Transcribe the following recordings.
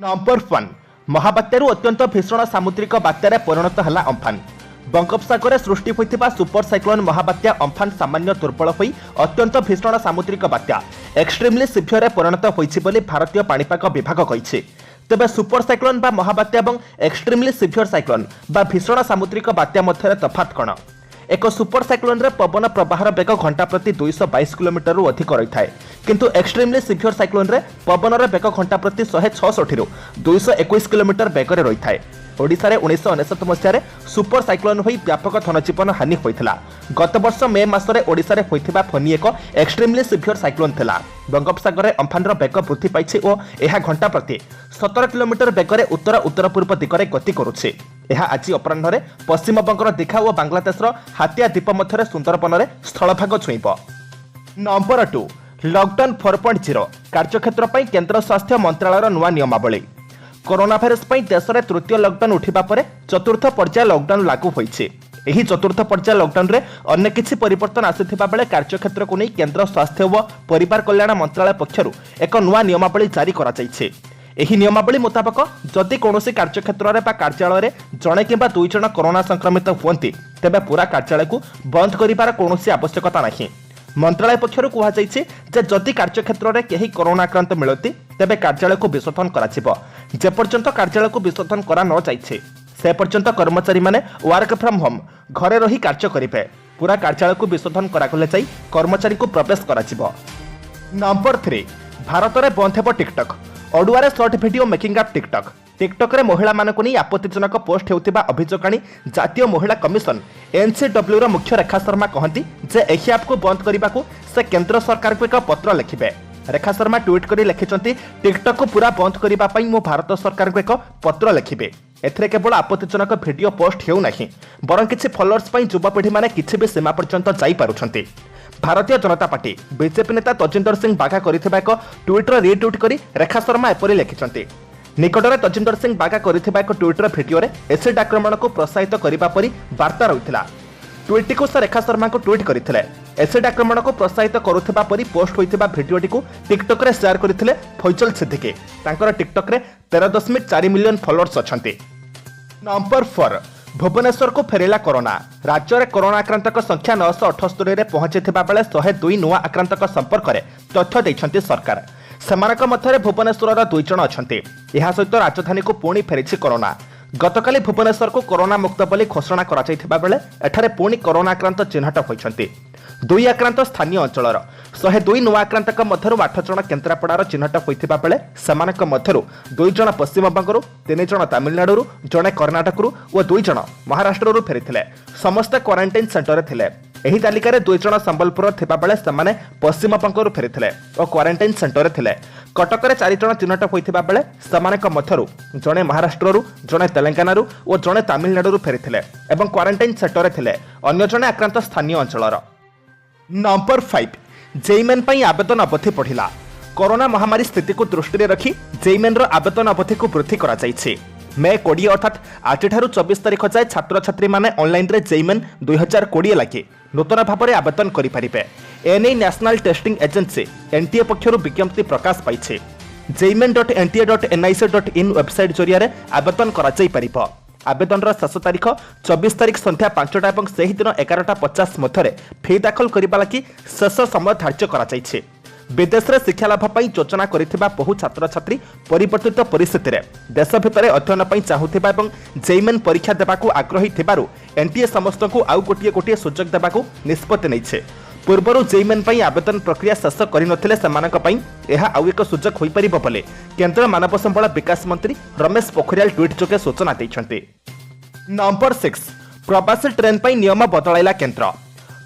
Number 1 महाबात्यारू अत्यंत भीषण सामुद्रिक बात्यारे परिणत है अम्फान। बंगोपसागर सृष्टि होता सुपर साइक्लोन महाबात्या अम्फान सामान्य दुर्बल हो अत्यंत भीषण सामुद्रिक बात्या एक्सट्रीमली सिवियर परिणत होइछि बोली भारतीय पाणीपाग विभाग कहिछि। तेबे सुपर साइक्लोन बा महाबात्या और एक्सट्रीमली सिवियर साइक्लोन बा भीषण सामुद्रिक बात्या मध्य तफात कण? एक सुपर साइक्लोन रे पवन प्रवाहर बेग घंटा प्रति 222 किलोमीटर रु अधिक रही है, किंतु एक्सट्रीमली सिवियर साइक्लोन रे पवनर बेग घंटा प्रति 166 रु 221 किलोमीटर बेगर रही है। ओडिशा रे 1999 मसीह सुपर साइक्लोन होई व्यापक धनजीवन हानि होइथिला। गत वर्ष मे मासरे ओडिशा रे होइथिबा फनी एक एक्सट्रीमली सिवियर साइक्लोन थिला। बंगोपसागर रे अम्फानर बेग वृद्धि पाइछि ओ एहा घंटा प्रति 17 किलोमीटर बेगरे उत्तर उत्तर पूर्व दिगरे गति करुछि। एहा आज अपराह्न पश्चिम बंगर दीघा और बांग्लादेशर हातिया द्वीप मध्य सुंदरबन में स्थलभाग छुईब। नंबर 2 लॉकडाउन 4.0 कार्यक्षेत्र पर केंद्र स्वास्थ्य मंत्रालय नुआ नियमावली। कोरोना भाइरस पर देश में तृतीय लॉकडाउन उठिबा परे चतुर्थ पर्याय लॉकडाउन लागू होइछि। एही चतुर्थ पर्याय लॉकडाउन रे अन्य किछि परिवर्तन आसिथिबा बेले कार्यक्षेत्र को नहीं केंद्र स्वास्थ्य और परिवार कल्याण मंत्रालय पक्षरु एक नुआ नियमावली जारी करा जाइछि। एही नियमावली मुताबक जदि कौनसी कार्यक्षेत्र में कार्यालय जड़े कि दुई जन कोरोना संक्रमित हुंती तेबे पूरा कार्यालय को बंद करिबार कौनसी आवश्यकता नहीं। मंत्रालय पक्षरु कहा जाइछि जे जदि कार्यक्षेत्र में कहीं कोरोना आक्रांत मिलती तेबे कार्यालय को विशोधन कराजिबो। जे पर्यंत कार्यालय को विशोधन करा न जाइछि से पर्यंत कर्मचारी माने वर्क फ्रॉम होम घरे रही कार्य करिबे। पूरा कार्यालय को विशोधन करागले जाई कर्मचारी को प्रवेश कराजिबो। नंबर 3 भारत में बंद हेबो टिकटक। अडुआरे short video making app TikTok. TikTok रे महिला मानक नहीं आपत्तिजनक पोस्ट हेउथिबा अभियोग आनी जातीय महिला कमिशन एनसीडब्ल्यू रो मुख्य रेखा शर्मा कहती जे एही ऐप को बंद करने को से केंद्र सरकार को एक पत्र लिखिबे। रेखा शर्मा ट्वीट करी लिखिसंती टिकटक को पूरा बंद करने पाई मो भारत सरकार को एक पत्र लिखिबे। एथरे केवल आपत्तिजनक वीडियो पोस्ट हेउ नाही बरं किछि फॉलोअर्स पई युवपीढ़ी माने किछि भी सीमा पर्यंत जाई पारुछंती। भारतीय जनता पार्टी बीजेपी नेता तजिंदर सिंह बाघा करिथिबा एक ट्वीटर रिट्वीट करी रेखा शर्मा एपरि लिखिसंती। निकटरे तजिंदर सिंह बाघा करिथिबा एक ट्वीटर वीडियो रे एसिड आक्रमण को प्रोत्साहित करिबा परि वार्ता रहिथिला। ट्वीट को से रेखा शर्मा को ट्वीट करथिले। एसिड आक्रमण को प्रोत्साहित करुथिबा परि पोस्ट होइथिबा वीडियोटी को टिकटक रे शेयर करथिले फैजल सिद्दीकी। तांकर टिकटक रे 13.4 मिलियन फॉलोअर्स अछंती। नंबर 4 भुवनेश्वर को फेरेला कोरोना। राज्य में कोरोना आक्रांतक संख्या 978 रे पहुंचीथिबा बेले 102 नुआ आक्रांतक संपर्क में तथ्य दैछंती सरकार। सेमानक मध्य भुवनेश्वर 2 जण अछंती। एहा सहित राजधानी को पुणी फेरिछि कोरोना। गतकाली भुवनेश्वर को कोरोना मुक्त बोली घोषणा करा जायथिबा बेले एठारे पुणी कोरोना आक्रांत चिन्हट होइछंती। 2 आक्रांत स्थानीय अंचलर 102 नुआ आक्रांतक मध्यरु 8 जण केन्द्रापड़ार चिन्हट होइथिबा बेले सेमानक मध्यरु 2 जण पश्चिम बंगरु, 3 जण तमिलनाडुरु, जणे कर्णाटकरु और 2 जण महाराष्ट्ररु फेरिथिले। समस्त क्वारंटाइन सेंटर रे थिले। एही तालिकार 2 जण संबलपुर थिबा बेले सेमाने पश्चिम बंगरु फेरिथिले और क्वारंटाइन सेंटर रे थिले। कटक रे 4 जण चिन्हट होइथिबा बेले सेमानक मध्यरु जणे महाराष्ट्ररु, जणे तेलंगानारु और जणे तमिलनाडुरु फेरिथिले एवं क्वारंटाइन सेंटर रे थिले। अन्य जणे आक्रांत स्थानीय अंचलर। नंबर 5 जेईमेन पई आवेदन अवधि बढ़िला। कोरोना महामारी स्थिति को दृष्टि रखी जेईमेन रो आवेदन अवधि को वृद्धि करा जायछि। मे 20 अर्थात आज 24 तारिख जाए छात्र छात्री माने ऑनलाइन रे जेईमेन 2020 लगे नूतन भाव में आवेदन करि परिबे। एने नेशनल टेस्टिंग एजेंसी एनटीए पक्षरु विज्ञप्ति प्रकाश पाइछि। jeimen.nta.nic.in वेबसाइट जरिया आवेदन करा जाय परिबो। आवेदन शेष तारीख 24 तारीख संध्या 5टा और से दिन 11:50 मध्य फी दाखल करने लगी शेष समय धार्य करा जायछि। विदेश में शिक्षा लाभ पर योजना करिथिबा बहु छात्र छात्री परिवर्तित परिस्थिति रे देश भितर अध्ययन पर चाहूथिबा एवं जेईमेन परीक्षा देबाकू आग्रही थिबारु एनटीए समस्त को आउ गोटे सुजोग देबाकू निष्पत्ति नैछे। पूर्वर जेईमेन पई आवेदन प्रक्रिया शेष करिनथिले सेमानक पई एहा आउ एक सुजोग होई परिबो बोले केंद्र मानव संबल विकास मंत्री रमेश पोखरियाल ट्वीट जोगे सूचना दैछन्ते। नंबर 6 प्रवासी ट्रेन पई नियम बदलाइला केंद्र।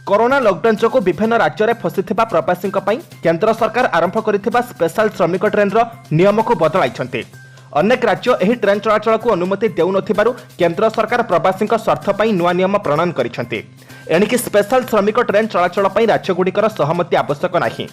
कोरोना लॉकडाउन जो विभिन्न राज्य में फसीथिबा प्रवासी केंद्र सरकार आरंभ करिथिबा स्पेशल श्रमिक ट्रेन रो नियम को बदलाइछन्ते। अनेक राज्य एही ट्रेन चलाचल को अनुमति देउनथिबारु केंद्र सरकार प्रवासी स्वार्थ पई नुआ नियम प्रणयन करिछन्ते। एणिकी स्पेशल श्रमिक ट्रेन चलाचल पई राज्यगुड़िकर सहमति आवश्यक नाही।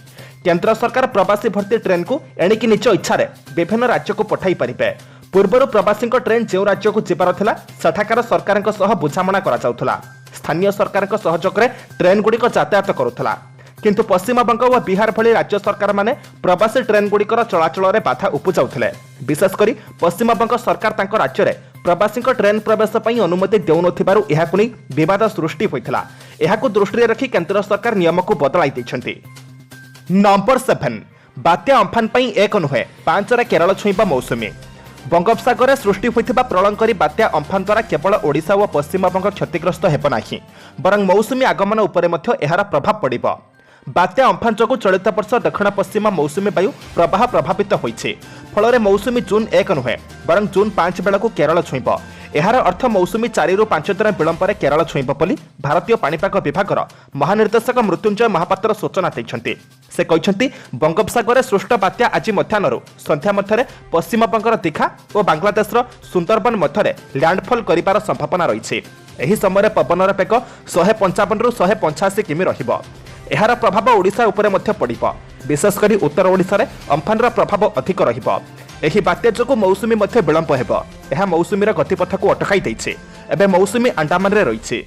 केंद्र सरकार प्रवासी भर्ती ट्रेन को एणिकी निज इच्छा विभिन्न राज्य को पठाई परिबे। पूर्वर प्रवासी ट्रेन जो राज्य को जीवार थिला सेठाकार सरकारक सह बुझामणा करा जाउथला। स्थानीय सरकारक सहयोग रे ट्रेन गुड़िक यातायात करुथला। किंतु पश्चिम बंग और बिहार भली राज्य सरकार माने प्रवासी ट्रेन गुड़िकर चलाचल रे बाधा उपजाउथिले। विशेषकर पश्चिमबंग सरकार तांको राज्य में प्रवासी ट्रेन प्रवेश पर अनुमति देउनथिबारु एहाकु नै विवाद सृष्टि होइथिला। एहाकु दृष्टि रखी केंद्र सरकार नियम को बदलाई दैछन्ति। नंबर 7 बात्या अम्फान पई एक नुहे 5 रे केरल छुईबा मौसुमी। बंगोपसागर सृष्टि होइथिबा प्रलंकरी बात्या अम्फान द्वारा केवल ओडिशा और पश्चिमबंग क्षतिग्रस्त हेब नाही, बरं मौसुमी आगमन उपरे मध्य एहार प्रभाव पड़िबो। बात्या अम्फान जोगु चलित वर्ष दक्षिण पश्चिम मौसुमी वायु प्रवाह प्रभावित होइछे। फल मौसुमी जून 1 नुहे बरं जून 5 बेलू केरल छुईब। एहार अर्थ मौसुमी 4 ରୁ 5 दिन विलंब केरल छुईब बोली भारतीय पाणीपाग विभागर महानिर्देशक मृत्युंजय महापात्र सूचना दैछन्ति। से कहते बंगोपसागर सृष्ट बात्या आज मध्याह्न संध्या मध्य पश्चिमबंगर दीघा और बांग्लादेशर सुंदरबन मध्य लैंडफॉल करिबार संभावना रही। एही समय पवनर बेग 155 ରୁ 185 किमी रहिबो। एहार प्रभाव ओडिशा उपरे मध्य पड़िबो। विशेषकर उत्तर ओडिशा रे अम्फानर प्रभाव अधिक रहिबो। एही बात्या जोगु मौसुमी मध्य विलंब हेबो। एहा मौसुमीर गतिपथ को अटकाई दैछे। एबे मौसुमी अंडमान रे रहिछे।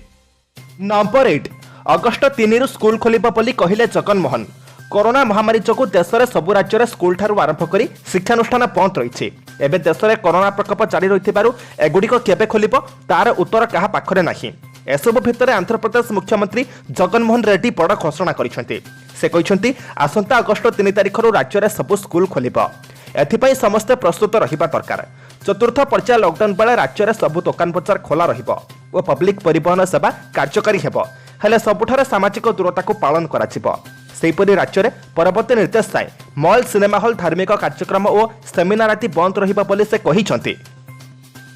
नंबर 8 अगस्ट 3 ରୁ स्कूल खोलिबो बोली कहिले जगनमोहन। कोरोना महामारी जोगु देश में सबु राज्य स्कूल ठारू आरंभ करी शिक्षानुष्ठान बंद रही। एबे देश में कोरोना प्रकोप जारी रही एगुड़िक केबे खोलिबो तार उत्तर क्या पाखरे नाही। एसबु भितर आंध्र प्रदेश मुख्यमंत्री जगनमोहन रेड्डी बड़ घोषणा करिसेंति। से कहते आसंता अगस्ट 3 तारिख राज्य में सबु स्कूल खोलिबो। एथिपाई समस्ते प्रस्तुत रहिबा दरकार। चतुर्थ पर्याय लॉकडाउन बेले राज्य में सबु दुकान बजार खोला रहिबो और पब्लिक परिवहन सेवा कार्यकारी हेबो। हेले सबुठारे सामाजिक दूरता को पालन कराजिबो। सेहीपरि राज्य में परवर्ती निर्देश जाए मॉल सिनेमा हॉल धार्मिक कार्यक्रम और सेमिनार आदि बंद रहिबा बोली से कहिसंति।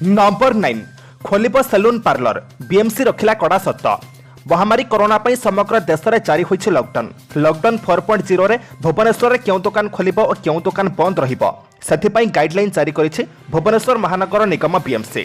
नंबर 9 खोलिबो सैलून पार्लर। बीएमसी रखिला कड़ा सत्त। महामारी कोरोना पई समग्र देश में जारी होइछि लॉकडाउन। लॉकडाउन 4.0 रे भुवनेश्वर केउ दुकान खोलिबो और केउ दुकान बंद रहिबो सेथिपई गाइडलाइन जारी करिछि भुवनेश्वर महानगर निगम बीएमसी।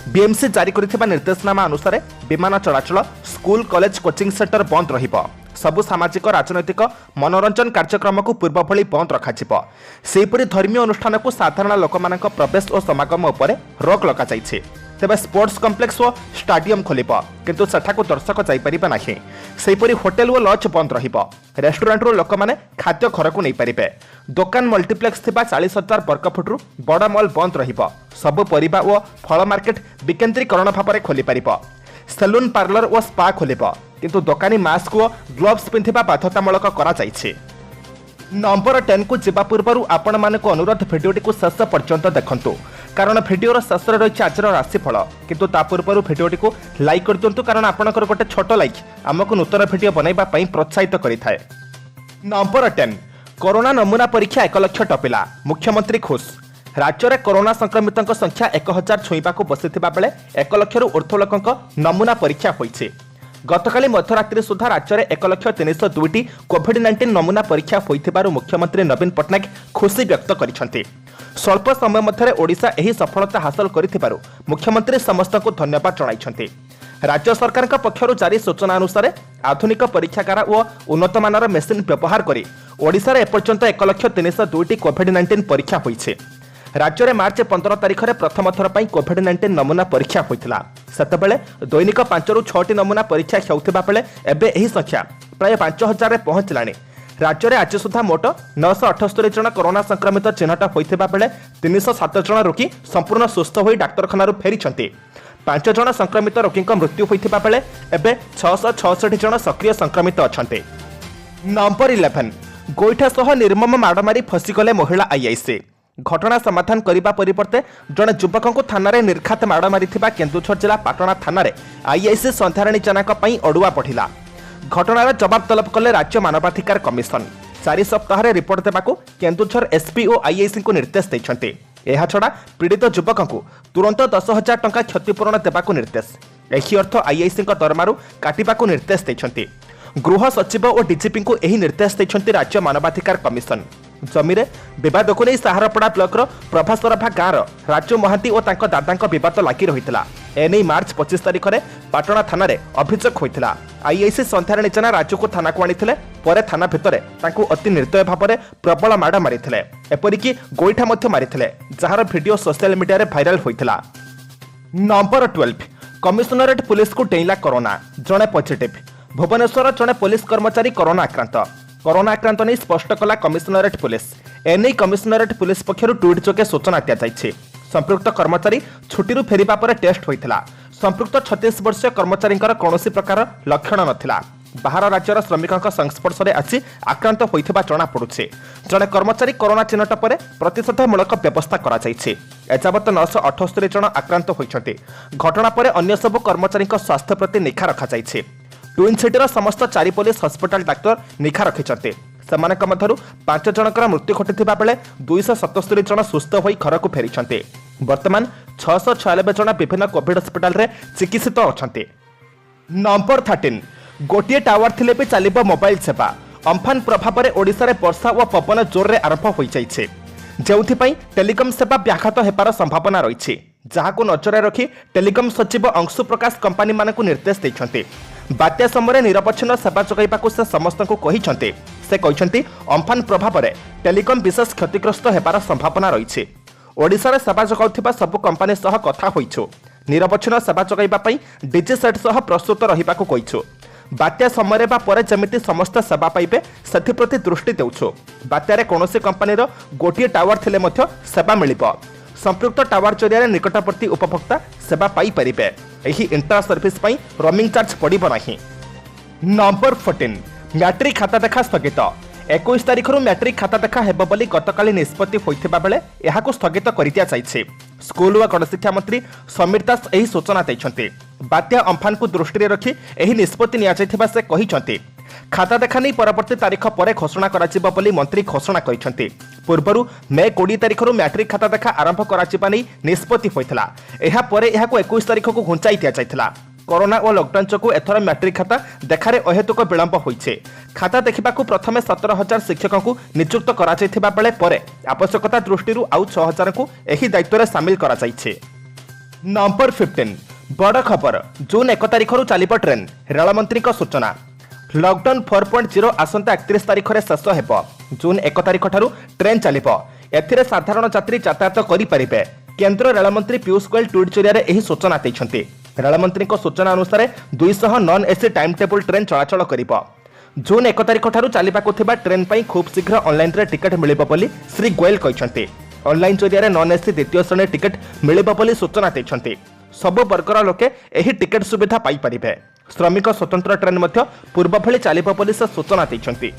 बीएमसी जारी करिथिबा निर्देशनामा अनुसार विमान चलाचल स्कूल कॉलेज कोचिंग सेंटर बंद रहिबो। सबु सामाजिक राजनैतिक मनोरंजन कार्यक्रम को पूर्व भली बंद रखाजिबो। सेहीपरि धर्मीय अनुष्ठान को साधारण लोकमानक प्रवेश और समागम उपरे रोक लगा जाइछि। तेबे स्पोर्ट्स कॉम्प्लेक्स और स्टाडियम खोलिबो किंतु सेठाको दर्शक जाई परिबे नाही। सेहीपरि होटेल और लॉज बंद रहिबो। रेस्टोरेंट रो लोकमाने खाद्य घर को नहीं पारिबे। दुकान मल्टीप्लेक्स थिबा 40,000 वर्ग फुट रु बड़ मॉल बंद रहिबो। सबु परिबा और फल मार्केट विकेंद्रीकरण भाव खोली पारिबो। सैलून पार्लर और स्पा खोलिबो किंतु दुकानी मास्क और ग्लोव्स पिंधिबा बाध्यतामूलक करा जाइछि। नंबर 10 को जिबा पूर्व आपण मानक अनुरोध भिडियोटी को शेष पर्यंत देखंतु कारण भिडियोर शेष रही आज राशिफल किंतु ता पूर्व भिडियोटी को लाइक कर दियंतु कारण आपनकर गोटे छोट लाइक आमको नूतन भिडियो बनैबा पई प्रोत्साहित करिथाय। नंबर 10 कोरोना नमूना परीक्षा 1 लाख टपिला। मुख्यमंत्री खुश। राज्य में कोरोना संक्रमितों संख्या 1000 छुईबा को बसिथिबा बेले 1 लाख रु ऊर्ध्व लोकंक नमूना परीक्षा होइछि। गतकाली मध्यरात्रि सुधा राज्य में 1,302,टी कोविड-19 नमूना परीक्षा होइथिबारु मुख्यमंत्री नवीन पट्टनायक खुशी व्यक्त करिसेंति। स्वल्प समय मध्य ओडिशा एही सफलता हासिल करिथिबारु मुख्यमंत्री समस्त को धन्यवाद जणाइछंति। राज्य सरकार पक्षरु जारी सूचना अनुसार आधुनिक परीक्षागार और उन्नत मानर मेसिन व्यवहार करी ओडिशा रे एपर्यंत 1,302,टी कोविड-19 परीक्षा होइछे। राज्य में मार्च 15 तारिख में प्रथम थर पर कोविड-19 नमूना परीक्षा होता सेतबेले दैनिक 5 ରୁ 6टी नमूना परीक्षा होता बेले एबे एही संख्या प्राय 5,000 रे पहुंचलानी। राज्य में आज सुधा मोट 978 जन कोरोना संक्रमित चिन्हट होता बेले 307 जन रोगी संपूर्ण सुस्थ हो डाक्तरखाना फेरी। 5 जन संक्रमित रोगी मृत्यु होता बेले एबे 666 जन सक्रिय संक्रमित अच्छा। नंबर 11 गोईठा सह निर्मम माड़ मारी फसीगले महिला आईआईसी। घटना समाधान करने परिवर्ते जड़े युवक को थाना रे निर्घात माड़ मारी केन्दुझर जिला पाटना थाना रे आईआईसी संध्याराणी जानाक अड़ुआ पढ़िला। घटनार जवाब तलब कले राज्य मानवाधिकार कमिशन। 4 सप्ताह रिपोर्ट देवाक केन्दुझर एसपी और आईआईसी को निर्देश देते। यह छड़ा पीड़ित युवक को तुरंत 10,000 टंका क्षतिपूरण देवाक निर्देश। यही अर्थ आईआईसी दरमारू काटिबाक निर्देश देते। गृह सचिव और डीजीपी को यही निर्देश देते राज्य मानवाधिकार कमिशन। जमीरे विवाद को नहीं साहारपड़ा ब्लॉकर प्रभासरभा गाँव राजू महांती और दादा बद लगी रही। एने मार्च 25 तारिख में पाटना थाना अभियोग होता। आईआईसी संध्याराणी जेना राजू को थाना को आनी थाना भितर अति निर्दय भाव में प्रबल माड़ मारी एपरिकी गोईठा मारी jar video social media viral होता। नंबर 12 कमिशनरेट पुलिस को डेइला कोरोना जड़े पॉजिटिव। भुवनेश्वर जड़े पुलिस कर्मचारी कोरोना आक्रांत। कोरोना आक्रांत नहीं स्पष्ट कला कमिशनरेट पुलिस। एने कमिशनरेट पुलिस पक्षर ट्विट जोगे सूचना दी। संपृक्त कर्मचारी छुट्टी फेरिबा पर टेस्ट होइथिला। संपृक्त 36 वर्षीय कर्मचारी कौनसी प्रकार लक्षण नथिला। बाहर राज्यर श्रमिकों संस्पर्श में आसी आक्रांत होइथिबा जणा पड़ुछि। जड़े कर्मचारी कोरोना चिन्हट पर प्रतिषेधमूलक व्यवस्था करा जायछि। एजावत 978 जन आक्रांत होइछन्ति। घटना पर अन्य सब कर्मचारी स्वास्थ्य प्रति निखा रखा जायछि। ट्विन सिटीर समस्त 4 पुलिस हस्पिटाल डाक्टर निखा रखिछन्ति। सेमानक मध्यरु 5 जनकर मृत्यु घटिथिबा बेले 277 जन सुस्थ होई घरकु फेरिछन्ति। वर्तमान 696 जन विभिन्न कोविड हस्पिटाल रे चिकित्सित अछन्ति। नंबर 13 गोटे टावर थिले भी चलिब मोबाइल सेवा। अम्फान प्रभाव में ओडिशा रे वर्षा और पवन जोर रे आरंभ हो जाइछे, जेउथिपई टेलिकम सेवा व्याघात हेबार संभावना रही। जहां नजर रखी टेलिकम सचिव अंशु प्रकाश कंपानी मानकु निर्देश दैछन्ते। बात्या समय निरपच्छिन्न सेवा जोगाइबाकु से समस्त को कहिछन्ते। से कहिछन्ते अम्फान प्रभाव में टेलिकम विशेष क्षतिग्रस्त हेबार संभावना रही। ओडिशा रे सेवा जोगाउथिबा सब कंपानी सह कथा होइछु। निरपच्छिन्न सेवा जोगाइबा पई डीजी सेट सह प्रस्तुत रहिबाकु कहिछु। बात्या समय पर जमिति समस्त सेवा पाइबे से दृष्टि देउछु। बात्यारे कौनसी कंपानीर गोटे टावर थिले मध्य सेवा मिलिबो। संपृक्त टावर जरिया निकटवर्ती उपभोक्ता सेवा पाई परिबे। एही इंटर सर्विस पई रोमिंग चार्ज पड़िबो नाही। नंबर 14 मैट्रिक खाता देखा स्थगित। 21 तारिख मैट्रिक खाता देखा हेबो बोली गतकाली निष्पत्ति होइथिबा बेले एहाकु स्थगित करि दिया जाइछे। स्कूल व गणशिक्षा मंत्री समीर दास एही सूचना दैछन्ते। बात्या अम्फान को दृष्टि रखी एही निष्पत्ति निया जाइथिबा से कहिछन्ते। खाता देखा नहीं परवर्ती तारीख पर घोषणा कराजिबा बोली मंत्री घोषणा करिछन्ते। पूर्वरु मे 20 तारिख मैट्रिक खाता देखा आरंभ कराजिबा नै निष्पत्ति होइथिला। एहा परे एहाकु 21 तारिख को घुंचाई दिया जाइथिला। कोरोना और लॉकडाउन चकु एथर मैट्रिक खाता देखारे अहेतुक विलंब होइछे। खाता देखिबाकू प्रथमे 17,000 शिक्षकों को नियुक्त करा जाइथिबा बेले परे आवश्यकता दृष्टि आउ 6,000 को एही दायित्व रे शामिल करा जाइछे। नंबर 15 बड़ खबर जून 1 तारिख चलिब ट्रेन। रेल मंत्री सूचना। लॉकडाउन 4.0 आसंता 31 तारिख रे शेष हेबो। जून 1 तारिख ठारू ट्रेन चलिब। एथिरे साधारण यात्री यातायात करि परिबे। केंद्र रेल मंत्री पीयूष गोयल ट्वीट जरिया एही सूचना दैछन्ते। रेल मंत्री सूचना अनुसार 200 non AC time table train चलाचल करिबो। जून 1 तारिख ठारू चलिबाकु थिबा ट्रेन पई खूब शीघ्र ऑनलाइन रे टिकट मिलिबो बोली श्री गोयल कहिसन्ते। ऑनलाइन जरिया नॉन एसी द्वितीय श्रेणी टिकट मिलिबो बोली सूचना दैछन्ते। सब वर्गर लोके एही टिकट सुविधा पाई परिबे। श्रमिक स्वतंत्र ट्रेन मध्य पूर्व भली चलिबो बोली से सूचना दैछन्ते।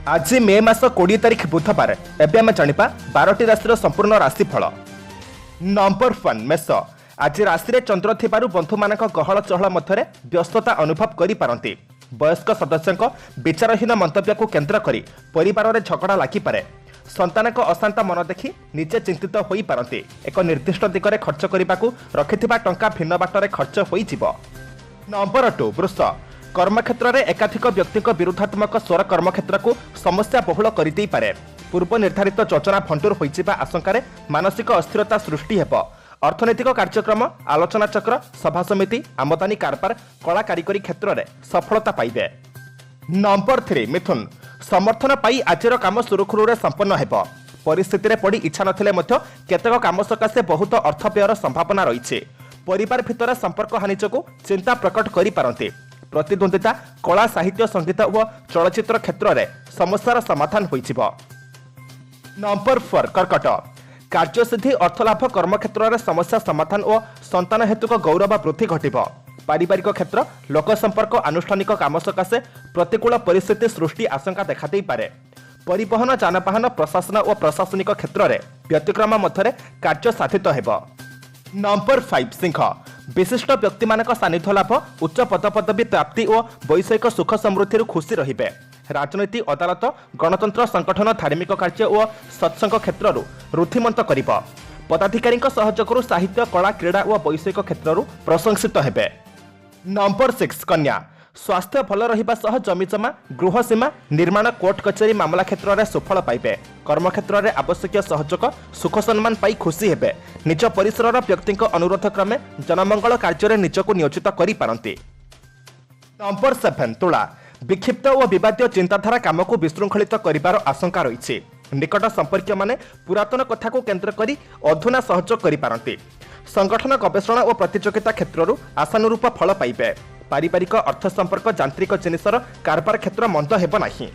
आज मे मास 20 तारिख बुधवार। एबे हम जानिबा 12टी राशि संपूर्ण राशिफल। नंबर 1 मेष। आज राशि रे चंद्र थिबारु बंधु मानक गहल चहल मध्यरे व्यस्तता अनुभव करि पारंती। वयस्क सदस्यक विचारहीन मंतव्य को केंद्र करी परिवार रे झगड़ा लागि पारे। संतानक अशांत मन देखि निजे चिंतित होई पारंती। एक निर्दिष्ट दिगरे खर्च करिबाकू रखिथिबा टंका भिन्न बाटरे खर्च होई जिवो। नंबर 2 वृष। कर्मक्षेत्र रे एकाधिक व्यक्तिक विरुद्धात्मक स्वर कर्मक्षेत्र को समस्या बहुल करि देई पारे। पूर्व निर्धारित योजना फंटूर होई जिबा आशंका मानसिक अस्थिरता सृष्टि हेबो। अर्थनैतिक कार्यक्रम आलोचना चक्र सभा समिति आमदानी कारबार कला कारिगरी क्षेत्र में सफलता पाइबे। नंबर 3 मिथुन। समर्थन पाई आजिर काम सुरुखुरु रे संपन्न हेबो। परिस्थिति रे पड़ी इच्छा नथिले मध्य केतेक काम सकाशे बहुत अर्थ व्ययर संभावना रही। परिवार भितर संपर्क हानि जोगु चिंता प्रकट करि पारंते। प्रतिद्वंदिता कला साहित्य संगीत और चलचित्र क्षेत्र में समस्यार समाधान होइजिबो। नंबर 4 कर्कट। कार्यसिद्धि अर्थलाभ कर्मक्षेत्र में समस्या समाधान और संतान हेतुक गौरव वृद्धि घटिब। पारिवारिक क्षेत्र लोक संपर्क आनुष्ठानिक काम सकाशे प्रतिकूल परिस्थिति सृष्टि आशंका देखा दे पारे। परिवहन जानवाहन प्रशासन और प्रशासनिक क्षेत्र में व्यतिक्रम मध्य कार्य साधित हेब। नंबर 5 सिंह। विशिष्ट व्यक्ति मानक सानिध्य लाभ उच्च पदपदवी प्राप्ति और वैषयिक सुख समृद्धि खुशी रहिबे। राजनीति अदालत गणतंत्र संगठन धार्मिक कार्य और सत्संग क्षेत्र रुद्धिमंत करिब। पदाधिकारी सहयोगरू साहित्य कला क्रीड़ा और वैषयिक क्षेत्र प्रशंसित हेबे। नंबर 6 कन्या। स्वास्थ्य भल रहिबा सह जमीजमा गृह सीमा निर्माण कोर्ट कचेरी मामला क्षेत्र में सुफल पाइबे। कर्मक्षेत्र में आवश्यक सहयोग सुख सम्मान पाई खुशी हेबे। निज परिसर व्यक्ति अनुरोध क्रमे जनमंगल कार्य निजक नियोजित करि पारंती। नंबर 7 तुला। विक्षिप्त और विवादीय चिंताधारा काम को विशृंखलित करिबार आशंका रही। निकट संपर्क माने पुरातन कथा को केंद्र करी अधुना सहयोग करि पारंती। संगठन गवेषणा और प्रतियोगिता क्षेत्र आशानुरूप फल पाइबे। पारिवारिक अर्थ संपर्क यांत्रिक जिनिसर कारबार क्षेत्र मंद हेब नाही।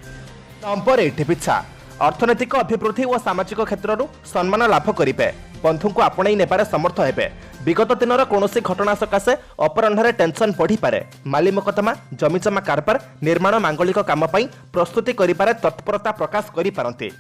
नंबर 8 पिछा। अर्थनैतिक अभिवृद्धि और सामाजिक क्षेत्र सम्मान लाभ करेंगे। बंधु को आपणई नेबार समर्थ हेबे। विगत दिनर कौनसी घटना सकाशे अपराह्न टेंशन बढ़ी पारे। माली मकदमा, जमीजमा कारबार, निर्माण मांगलिक काम पई प्रस्तुति करिबारे तत्परता प्रकाश करि पारंती।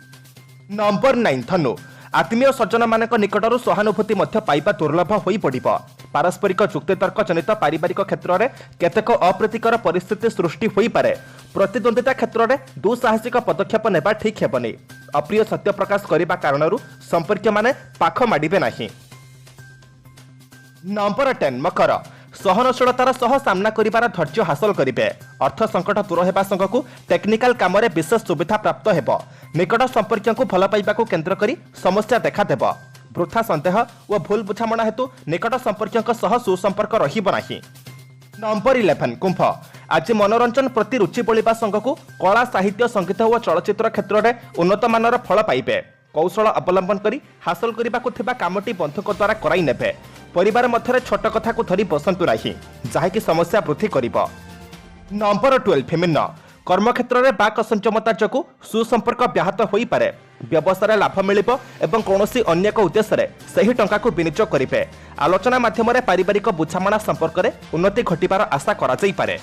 नंबर 9 धनु आत्मीय सज्जन मानक निकटरू सहानुभूति मध्य पाइबा दुर्लभ होई पड़िबो। पारस्परिक जुक्तितर्क जनित पारिवारिक क्षेत्र में केतेक अप्रीतिकर परिस्थिति सृष्टि होई पारे। प्रतिद्वंदिता क्षेत्र में दुसाहसिक पदक्षेप नेबा ठीक हेबनी। अप्रिय सत्य प्रकाश करिबा कारणरू संपर्क माने पाख माडिबे नाही। नंबर 10 मकर सहनशीलतार सह सामना करिबार धैर्य हासिल करिबे। अर्थ संकट दूर हेबा संगकु टेक्निकल काम रे विशेष सुविधा प्राप्त हेबो। निकट संपर्क को भल पाइबा को केंद्र करी समस्या देखा देब। वृथा संदेह और भूल बुझामणा हेतु निकट संपर्क सह सुसंपर्क रहिबो नाही। नंबर 11 कुंभ आज मनोरंजन प्रति रुचि बोलिबा संगकु कला साहित्य संगीत और चलचित्र क्षेत्र में उन्नत मानर फल पाइबे। कौशल अवलंबन करी हासिल करिबाकु थिबा कामटी बंधुक द्वारा कराई नेबे। परिवार मध्य छोट कथा को धरी बसंतु नाही जहाँकि समस्या वृद्धि करिबो। नंबर 12 फेमिन्न कर्मक्षेत्र में बाक संचमता जकु सुसंपर्क व्याहत होई पारे। व्यवसाय लाभ मिलिबो एवं कौनसी अन्य उद्देश्य रे सही टंका को विनियोग करिबे। आलोचना माध्यम रे पारिवारिक बुझामणा संपर्क रे उन्नति घटिबार आशा करा जाई पारे।